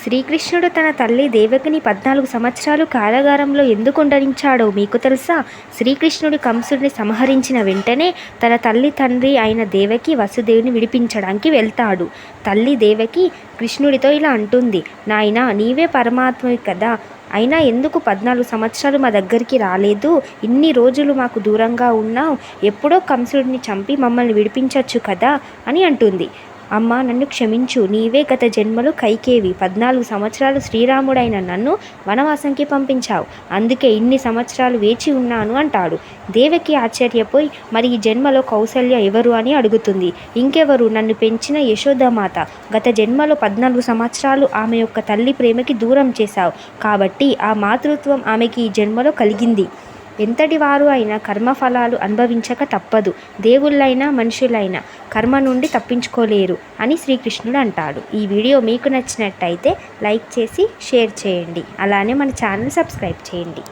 శ్రీకృష్ణుడు తన తల్లి దేవకిని 14 సంవత్సరాలు కారాగారంలో ఎందుకు ఉండనించాడో మీకు తెలుసా? శ్రీకృష్ణుడు కంసుడిని సంహరించిన వెంటనే తన తల్లి తండ్రి అయిన దేవకి వసుదేవుని విడిపించడానికి వెళ్తాడు. తల్లి దేవకి కృష్ణుడితో ఇలా అంటుంది, నాయనా నీవే పరమాత్మవి కదా, అయినా ఎందుకు 14 సంవత్సరాలు మా దగ్గరికి రాలేదు? ఇన్ని రోజులు మాకు దూరంగా ఉన్నావు, ఎప్పుడో కంసుడిని చంపి మమ్మల్ని విడిపించవచ్చు కదా అని అంటుంది. అమ్మ నన్ను క్షమించు, నీవే గత జన్మలో కైకేవి 14 సంవత్సరాలు శ్రీరాముడైన నన్ను వనవాసంకి పంపించావు, అందుకే ఇన్ని సంవత్సరాలు వేచి ఉన్నాను అంటాడు. దేవకి ఆశ్చర్యపోయి మరి ఈ జన్మలో కౌసల్య ఎవరు అని అడుగుతుంది. ఇంకెవరు, నన్ను పెంచిన యశోదామాత, గత జన్మలో 14 సంవత్సరాలు ఆమె యొక్క తల్లి ప్రేమకి దూరం చేశావు కాబట్టి ఆ మాతృత్వం ఆమెకి ఈ జన్మలో కలిగింది. ఎంతటి వారు అయినా కర్మఫలాలు అనుభవించక తప్పదు, దేవుళ్ళైనా మనుషులైనా కర్మ నుండి తప్పించుకోలేరు అని శ్రీకృష్ణుడు అంటాడు. ఈ వీడియో మీకు నచ్చినట్టయితే లైక్ చేసి షేర్ చేయండి, అలానే మన ఛానల్ సబ్స్క్రైబ్ చేయండి.